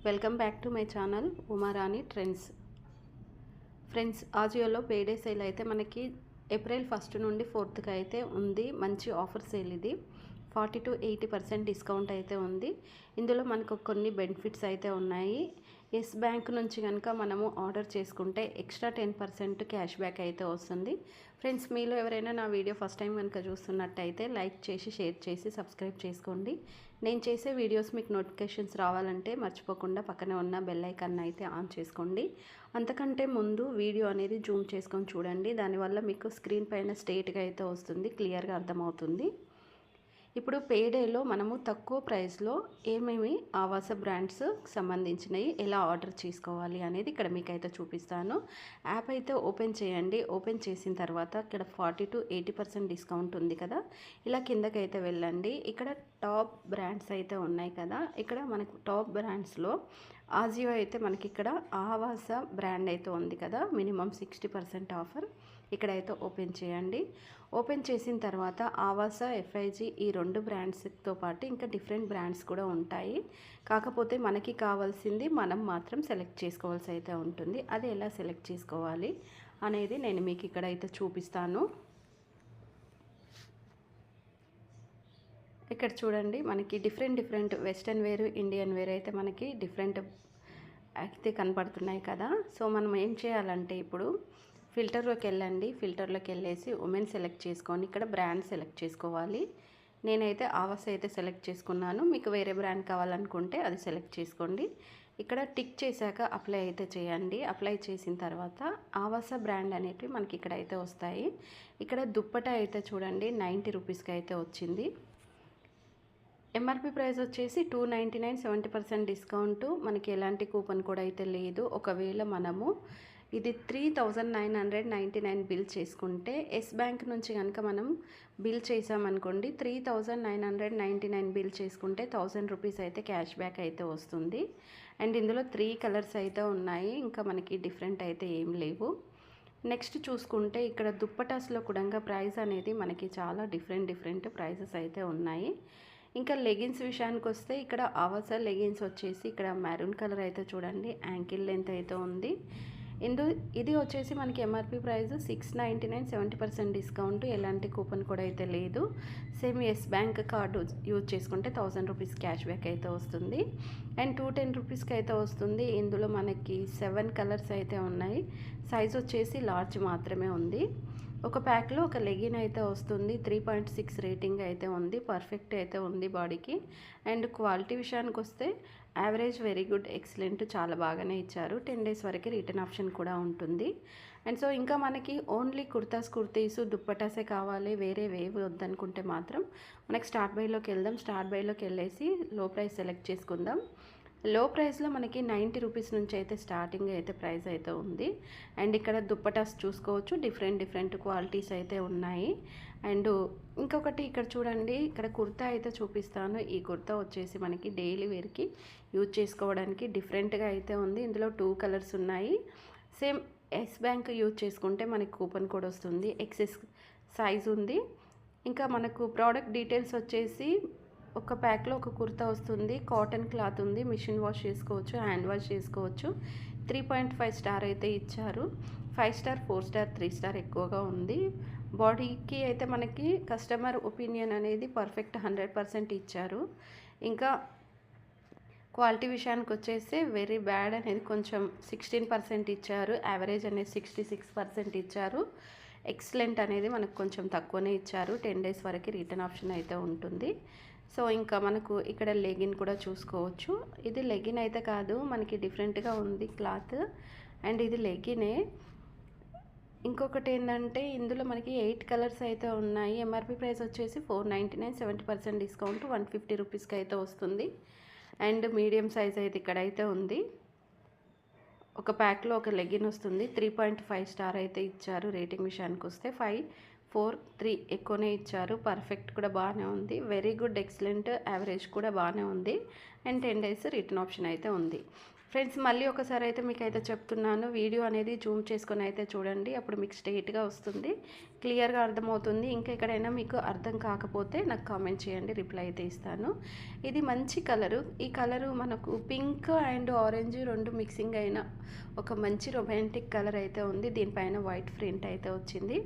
Welcome back to my channel Uma Rani trends. Friends, ఆజియోలో పేడే sale అయితే మనకి April 1 నుండి 4కి అయితే ఉంది. మంచి ఆఫర్ సేల్ ఇది. 40 to 80% డిస్కౌంట్ అయితే ఉంది. ఇందులో మనకు కొన్ని బెనిఫిట్స్ అయితే ఉన్నాయి. ఎస్ బ్యాంక్ నుంచి కనుక మనము ఆర్డర్ చేసుకుంటే ఎక్స్ట్రా 10% క్యాష్ బ్యాక్ అయితే వస్తుంది. ఫ్రెండ్స్, మీలో ఎవరైనా నా వీడియో ఫస్ట్ టైం కనుక చూస్తున్నట్టయితే లైక్ చేసి, షేర్ చేసి, సబ్స్క్రైబ్ చేసుకోండి. నేను చేసే వీడియోస్ మీకు నోటిఫికేషన్స్ రావాలంటే మర్చిపోకుండా పక్కనే ఉన్న బెల్ ఐకాన్ అయితే ఆన్ చేసుకోండి. అంతకంటే ముందు వీడియో అనేది జూమ్ చేసుకొని చూడండి. దానివల్ల మీకు స్క్రీన్ పైన స్ట్రెయిట్గా అయితే వస్తుంది, క్లియర్గా అర్థమవుతుంది. ఇప్పుడు పేడేలో మనము తక్కువ ప్రైస్లో ఏమేమి ఆవాస బ్రాండ్స్ సంబంధించినవి ఎలా ఆర్డర్ చేసుకోవాలి అనేది ఇక్కడ మీకైతే చూపిస్తాను. యాప్ అయితే ఓపెన్ చేయండి. ఓపెన్ చేసిన తర్వాత ఇక్కడ 40 to 80% డిస్కౌంట్ ఉంది కదా, ఇలా కిందకైతే వెళ్ళండి. ఇక్కడ టాప్ బ్రాండ్స్ అయితే ఉన్నాయి కదా. ఇక్కడ మనకు టాప్ బ్రాండ్స్లో ఆజియో అయితే మనకి ఇక్కడ ఆవాస బ్రాండ్ అయితే ఉంది కదా, మినిమం 60% ఆఫర్. ఇక్కడైతే ఓపెన్ చేయండి. ఓపెన్ చేసిన తర్వాత ఆవాస, ఎఫ్ఐజీ ఈ 2 బ్రాండ్స్తో పాటు ఇంకా డిఫరెంట్ బ్రాండ్స్ కూడా ఉంటాయి. కాకపోతే మనకి కావాల్సింది మనం మాత్రం సెలెక్ట్ చేసుకోవాల్సి అయితే ఉంటుంది. అది ఎలా సెలెక్ట్ చేసుకోవాలి అనేది నేను మీకు ఇక్కడైతే చూపిస్తాను. ఇక్కడ చూడండి, మనకి different western wear, Indian wear అయితే మనకి డిఫరెంట్ అయితే కనపడుతున్నాయి కదా. సో మనం ఏం చేయాలంటే ఇప్పుడు ఫిల్టర్లోకి వెళ్ళండి. ఫిల్టర్లోకి వెళ్ళేసి ఉమెన్ సెలెక్ట్ చేసుకొని ఇక్కడ బ్రాండ్ సెలెక్ట్ చేసుకోవాలి. నేనైతే ఆవాస అయితే సెలెక్ట్ చేసుకున్నాను. మీకు వేరే బ్రాండ్ కావాలనుకుంటే అది సెలెక్ట్ చేసుకోండి. ఇక్కడ టిక్ చేశాక అప్లై అయితే చేయండి. అప్లై చేసిన తర్వాత ఆవాస బ్రాండ్ అనేటివి మనకి ఇక్కడ అయితే వస్తాయి. ఇక్కడ దుప్పటా అయితే చూడండి 90 రూపీస్కి అయితే వచ్చింది. ఎంఆర్పి ప్రైస్ వచ్చేసి 299, 70% డిస్కౌంట్. మనకి ఎలాంటి కూపన్ కూడా అయితే లేదు. ఒకవేళ మనము ఇది 3999 బిల్ చేసుకుంటే ఎస్ బ్యాంక్ నుంచి కనుక మనం బిల్ చేసామనుకోండి, 3999 బిల్ చేసుకుంటే 1000 రూపీస్ అయితే క్యాష్ బ్యాక్ అయితే వస్తుంది. అండ్ ఇందులో 3 కలర్స్ అయితే ఉన్నాయి. ఇంకా మనకి డిఫరెంట్ అయితే ఏం లేవు. నెక్స్ట్ చూసుకుంటే ఇక్కడ దుప్పటాస్లో కూడా ప్రైస్ అనేది మనకి చాలా డిఫరెంట్ ప్రైసెస్ అయితే ఉన్నాయి. ఇంకా లెగిన్స్ విషయానికి వస్తే ఇక్కడ ఆవాస లెగిన్స్ వచ్చేసి ఇక్కడ మెరూన్ కలర్ అయితే చూడండి, యాంకిల్ లెంత్ అయితే ఉంది. ఇది వచ్చేసి మనకి ఎంఆర్పి ప్రైస్ 699, 70% డిస్కౌంట్. ఎలాంటి కూపన్ కూడా అయితే లేదు. Same Yes Bank card use చేసుకుంటే 1000 రూపీస్ క్యాష్ బ్యాక్ అయితే వస్తుంది. అండ్ 210 రూపీస్కి అయితే వస్తుంది. ఇందులో మనకి 7 కలర్స్ అయితే ఉన్నాయి. సైజ్ వచ్చేసి లార్జ్ మాత్రమే ఉంది. ఒక ప్యాక్లో ఒక లెగిన్ అయితే వస్తుంది. 3.6 రేటింగ్ అయితే ఉంది. పర్ఫెక్ట్ అయితే ఉంది బాడీకి. అండ్ క్వాలిటీ విషయానికి వస్తే యావరేజ్, వెరీ గుడ్, ఎక్సలెంట్, చాలా బాగానే ఇచ్చారు. 10 days వరకు రిటర్న్ ఆప్షన్ కూడా ఉంటుంది. అండ్ సో ఇంకా మనకి ఓన్లీ కుర్తీస్, దుప్పటాసే కావాలి, వేరే వేవి వద్దనుకుంటే మాత్రం మనకి స్టార్ట్ బైలోకి వెళ్దాం. స్టార్ట్ బైలోకి వెళ్ళేసి లో ప్రైస్ సెలెక్ట్ చేసుకుందాం. లో ప్రైస్లో మనకి 90 రూపీస్ నుంచి అయితే స్టార్టింగ్ అయితే ప్రైస్ అయితే ఉంది. అండ్ ఇక్కడ దుప్పటాస్ చూసుకోవచ్చు, డిఫరెంట్ క్వాలిటీస్ అయితే ఉన్నాయి. అండ్ ఇంకొకటి ఇక్కడ చూడండి, ఇక్కడ కుర్తా అయితే చూపిస్తాను. ఈ కుర్తా వచ్చేసి మనకి డైలీ వేర్కి యూజ్ చేసుకోవడానికి డిఫరెంట్గా అయితే ఉంది. ఇందులో 2 కలర్స్ ఉన్నాయి. సేమ్ ఎస్ బ్యాంక్ యూజ్ చేసుకుంటే మనకి కూపన్ కోడ్ వస్తుంది. ఎక్సెస్ సైజ్ ఉంది. ఇంకా మనకు ప్రోడక్ట్ డీటెయిల్స్ వచ్చేసి ఒక ప్యాక్లో ఒక కుర్తా వస్తుంది. కాటన్ క్లాత్ ఉంది. మిషన్ వాష్ చేసుకోవచ్చు, హ్యాండ్ వాష్ చేసుకోవచ్చు. 3.5 స్టార్ అయితే ఇచ్చారు. 5 స్టార్, 4 స్టార్, 3 స్టార్ ఎక్కువగా ఉంది. బాడీకి అయితే మనకి కస్టమర్ ఒపీనియన్ అనేది పర్ఫెక్ట్ 100% ఇచ్చారు. ఇంకా క్వాలిటీ విషయానికి వచ్చేసి వెరీ బ్యాడ్ అనేది కొంచెం 16% ఇచ్చారు. యావరేజ్ అనేది 66% ఇచ్చారు. ఎక్సలెంట్ అనేది మనకు కొంచెం తక్కువనే ఇచ్చారు. 10 days వరకు రిటర్న్ ఆప్షన్ అయితే ఉంటుంది. సో ఇంకా మనకు ఇక్కడ లెగిన్ కూడా చూసుకోవచ్చు. ఇది లెగిన్ అయితే కాదు, మనకి డిఫరెంట్గా ఉంది క్లాత్. అండ్ ఇది లెగినే. ఇంకొకటి ఏంటంటే ఇందులో మనకి 8 కలర్స్ అయితే ఉన్నాయి. ఎంఆర్పి ప్రైస్ వచ్చేసి 499, 70% డిస్కౌంట్ 150 రూపీస్కి అయితే వస్తుంది. అండ్ మీడియం సైజ్ అయితే ఇక్కడైతే ఉంది. ఒక ప్యాక్లో ఒక లెగిన్ వస్తుంది. 3.5 స్టార్ అయితే ఇచ్చారు. రేటింగ్ విషయానికి వస్తే 5, 4, 3 ఎక్కువనే ఇచ్చారు. పర్ఫెక్ట్ కూడా బాగానే ఉంది. వెరీ గుడ్, ఎక్సలెంట్, యావరేజ్ కూడా బాగానే ఉంది. అండ్ 10 days రిటర్న్ ఆప్షన్ అయితే ఉంది. ఫ్రెండ్స్ మళ్ళీ ఒకసారి అయితే మీకైతే చెప్తున్నాను, వీడియో అనేది జూమ్ చేసుకొని అయితే చూడండి, అప్పుడు మీకు స్ట్రైట్గా వస్తుంది, క్లియర్గా అర్థమవుతుంది. ఇంకా ఎక్కడైనా మీకు అర్థం కాకపోతే నాకు కామెంట్ చేయండి, రిప్లై అయితే ఇస్తాను. ఇది మంచి కలరు, ఈ కలరు మనకు పింక్ అండ్ ఆరెంజ్ రెండు మిక్సింగ్ అయిన ఒక మంచి రొమాంటిక్ కలర్ అయితే ఉంది. దీనిపైన వైట్ ప్రింట్ అయితే వచ్చింది.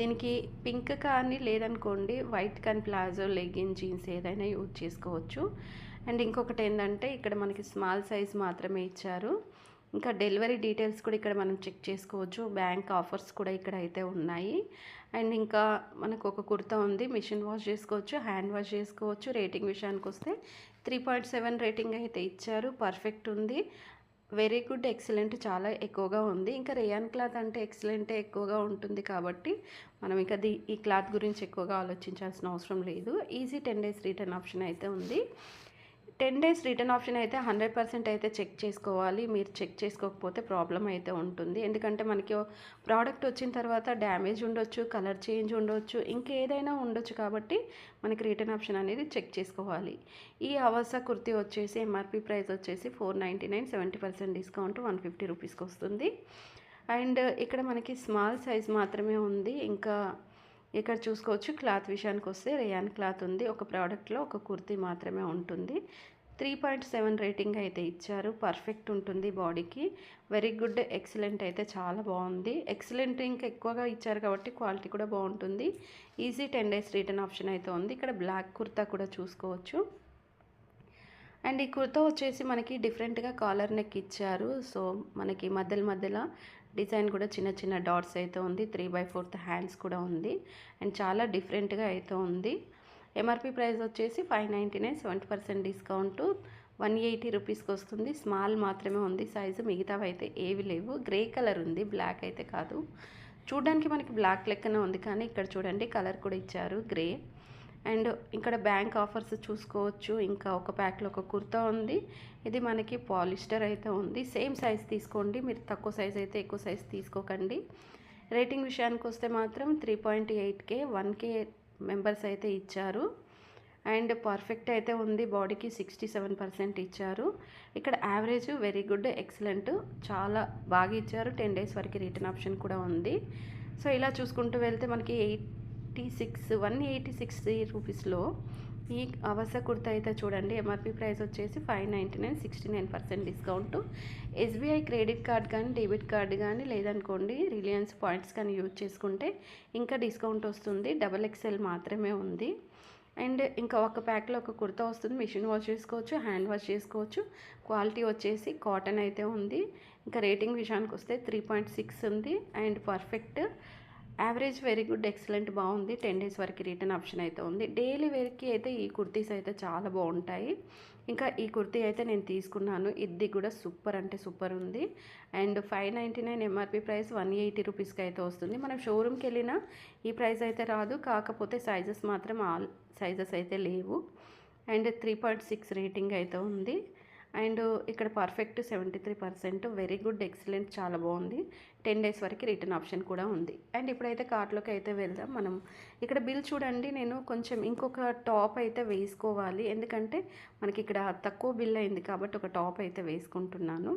దీనికి పింక్ కానీ లేదనుకోండి వైట్ కానీ ప్లాజో, లెగిన్, జీన్స్ ఏదైనా యూజ్ చేసుకోవచ్చు. అండ్ ఇంకొకటి ఏంటంటే ఇక్కడ మనకి స్మాల్ సైజ్ మాత్రమే ఇచ్చారు. ఇంకా డెలివరీ డీటెయిల్స్ కూడా ఇక్కడ మనం చెక్ చేసుకోవచ్చు. బ్యాంక్ ఆఫర్స్ కూడా ఇక్కడ అయితే ఉన్నాయి. అండ్ ఇంకా మనకు ఒక కుర్తా ఉంది, మిషన్ వాష్ చేసుకోవచ్చు, హ్యాండ్ వాష్ చేసుకోవచ్చు. రేటింగ్ విషయానికి వస్తే 3.7 రేటింగ్ అయితే ఇచ్చారు. పర్ఫెక్ట్ ఉంది, వెరీ గుడ్, ఎక్సలెంట్, చాలా ఎక్కువగా ఉంది. ఇంకా రేయాన్ క్లాత్ అంటే ఎక్సలెంటే ఎక్కువగా ఉంటుంది కాబట్టి మనం ఇంకా ఈ క్లాత్ గురించి ఎక్కువగా ఆలోచించాల్సిన అవసరం లేదు. ఈజీ 10 days రిటర్న్ ఆప్షన్ అయితే ఉంది. 10 days రిటర్న్ ఆప్షన్ అయితే 100% అయితే చెక్ చేసుకోవాలి. మీరు చెక్ చేసుకోకపోతే ప్రాబ్లం అయితే ఉంటుంది. ఎందుకంటే మనకి ప్రోడక్ట్ వచ్చిన తర్వాత డ్యామేజ్ ఉండొచ్చు, కలర్ చేంజ్ ఉండొచ్చు, ఇంకేదైనా ఉండొచ్చు. కాబట్టి మనకి రిటర్న్ ఆప్షన్ అనేది చెక్ చేసుకోవాలి. ఈ అవసా కుర్తీ వచ్చేసి ఎంఆర్పి ప్రైస్ వచ్చేసి 499, 70% డిస్కౌంట్ 150 రూపీస్కి వస్తుంది. అండ్ ఇక్కడ మనకి స్మాల్ సైజ్ మాత్రమే ఉంది. ఇంకా ఇక్కడ చూసుకోవచ్చు. క్లాత్ విషయానికి వస్తే రేయాన్ క్లాత్ ఉంది. ఒక ప్రోడక్ట్లో ఒక కుర్తీ మాత్రమే ఉంటుంది. 3.7 రేటింగ్ అయితే ఇచ్చారు. పర్ఫెక్ట్ ఉంటుంది బాడీకి, వెరీ గుడ్, ఎక్సలెంట్, అయితే చాలా బాగుంది. ఎక్సలెంట్ ఇంకా ఎక్కువగా ఇచ్చారు కాబట్టి క్వాలిటీ కూడా బాగుంటుంది. ఈజీ 10 days రిటర్న్ ఆప్షన్ అయితే ఉంది. ఇక్కడ బ్లాక్ కుర్తా కూడా చూసుకోవచ్చు. అండ్ ఈ కుర్తా వచ్చేసి మనకి డిఫరెంట్గా కాలర్ నెక్ ఇచ్చారు. సో మనకి మధ్యలో డిజైన్ కూడా చిన్న చిన్న డాట్స్ అయితే ఉంది. 3/4 హ్యాండ్స్ కూడా ఉంది. అండ్ చాలా డిఫరెంట్గా అయితే ఉంది. ఎంఆర్పి ప్రైస్ వచ్చేసి 599, 70% డిస్కౌంట్ 180 రూపీస్కి వస్తుంది. స్మాల్ మాత్రమే ఉంది సైజు, మిగతావి అయితే ఏవి లేవు. గ్రే కలర్ ఉంది, బ్లాక్ అయితే కాదు. చూడడానికి మనకి బ్లాక్ లెక్కనే ఉంది, కానీ ఇక్కడ చూడండి కలర్ కూడా ఇచ్చారు, గ్రే. అండ్ ఇక్కడ బ్యాంక్ ఆఫర్స్ చూసుకోవచ్చు. ఇంకా ఒక ప్యాక్లో ఒక కుర్తా ఉంది. ఇది మనకి పాలిస్టర్ అయితే ఉంది. సేమ్ సైజ్ తీసుకోండి, మీరు తక్కువ సైజ్ అయితే ఎక్కువ సైజ్ తీసుకోకండి. రేటింగ్ విషయానికి వస్తే మాత్రం 3.8K, 1K మెంబర్స్ అయితే ఇచ్చారు. అండ్ పర్ఫెక్ట్ అయితే ఉంది, బాడీకి 67% ఇచ్చారు. ఇక్కడ యావరేజ్, వెరీ గుడ్, ఎక్సలెంట్, చాలా బాగా ఇచ్చారు. 10 days వరకు రిటర్న్ ఆప్షన్ కూడా ఉంది. సో ఇలా చూసుకుంటూ వెళ్తే మనకి 186 రూపీస్లో ఈ అవస కుర్తా అయితే చూడండి. ఎంఆర్పి ప్రైస్ వచ్చేసి 599, 69% డిస్కౌంట్. ఎస్బీఐ క్రెడిట్ కార్డ్ కానీ డెబిట్ కార్డు కానీ లేదనుకోండి రిలయన్స్ పాయింట్స్ కానీ యూజ్ చేసుకుంటే ఇంకా డిస్కౌంట్ వస్తుంది. XXL మాత్రమే ఉంది. అండ్ ఇంకా ఒక ప్యాక్లో ఒక కుర్తా వస్తుంది. మిషన్ వాష్ చేసుకోవచ్చు, హ్యాండ్ వాష్ చేసుకోవచ్చు. క్వాలిటీ వచ్చేసి కాటన్ అయితే ఉంది. ఇంకా రేటింగ్ విషయానికి వస్తే 3.6 ఉంది. And perfect, average, very good, excellent, బాగుంది. 10 days వరకు రిటర్న్ ఆప్షన్ అయితే ఉంది. డైలీ వేర్కి అయితే ఈ కుర్తీస్ అయితే చాలా బాగుంటాయి. ఇంకా ఈ కుర్తీ అయితే నేను తీసుకున్నాను. ఇది కూడా సూపర్ అంటే సూపర్ ఉంది. అండ్ 599 ఎంఆర్పి ప్రైస్ 180 రూపీస్కి అయితే వస్తుంది. మనం షోరూమ్కి వెళ్ళినా ఈ ప్రైస్ అయితే రాదు. కాకపోతే సైజెస్ మాత్రం ఆల్ సైజెస్ అయితే లేవు. అండ్ 3.6 రేటింగ్ అయితే ఉంది. అండ్ ఇక్కడ పర్ఫెక్ట్ 73%, వెరీ గుడ్, ఎక్సలెంట్, చాలా బాగుంది. 10 days వరకు రిటర్న్ ఆప్షన్ కూడా ఉంది. అండ్ ఇప్పుడైతే కార్ట్లోకి అయితే వెళ్దాం మనం. ఇక్కడ బిల్ చూడండి, నేను కొంచెం ఇంకొక టాప్ అయితే వేసుకోవాలి, ఎందుకంటే మనకి ఇక్కడ తక్కువ బిల్ అయింది కాబట్టి ఒక టాప్ అయితే వేసుకుంటున్నాను.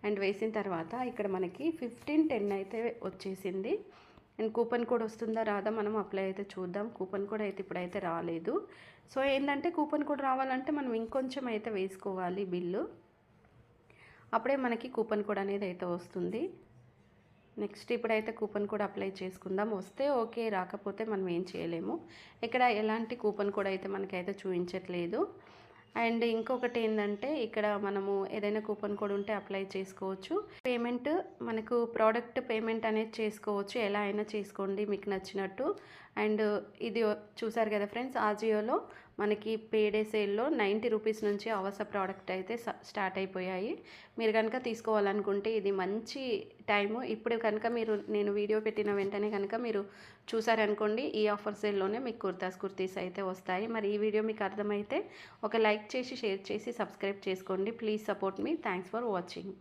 అండ్ వేసిన తర్వాత ఇక్కడ మనకి 15/10 అయితే వచ్చేసింది. అండ్ కూపన్ కోడ్ వస్తుందా రాదా మనం అప్లై అయితే చూద్దాం. కూపన్ కోడ్ అయితే ఇప్పుడైతే రాలేదు. సో ఏంటంటే కూపన్ కోడ్ రావాలంటే మనం ఇంకొంచెం అయితే వేసుకోవాలి బిల్లు, అప్పుడే మనకి కూపన్ కోడ్ అనేది అయితే వస్తుంది. నెక్స్ట్ ఇప్పుడైతే కూపన్ కోడ్ అప్లై చేసుకుందాం. వస్తే ఓకే, రాకపోతే మనం ఏం చేయలేము. ఇక్కడ ఎలాంటి కూపన్ కోడ్ అయితే మనకైతే చూపించట్లేదు. అండ్ ఇంకొకటి ఏంటంటే ఇక్కడ మనము ఏదైనా కూపన్ కోడ్ ఉంటే అప్లై చేసుకోవచ్చు. పేమెంట్ మనకు ప్రోడక్ట్ పేమెంట్ అనేది చేసుకోవచ్చు, ఎలా అయినా చేసుకోండి మీకు నచ్చినట్టు. అండ్ ఇది చూసారు కదా ఫ్రెండ్స్, ఆజియోలో మనకి పేడే సేల్లో 90 రూపీస్ నుంచి అవస ప్రోడక్ట్ అయితే స్టార్ట్ అయిపోయాయి. మీరు కనుక తీసుకోవాలనుకుంటే ఇది మంచి టైము. ఇప్పుడు కనుక నేను వీడియో పెట్టిన వెంటనే కనుక మీరు చూసారనుకోండి, ఈ ఆఫర్ సేల్లోనే మీకు కుర్తీస్ అయితే వస్తాయి. మరి ఈ వీడియో మీకు అర్థమైతే ఒక లైక్ చేసి, షేర్ చేసి, సబ్స్క్రైబ్ చేసుకోండి. Please support me. Thanks for watching.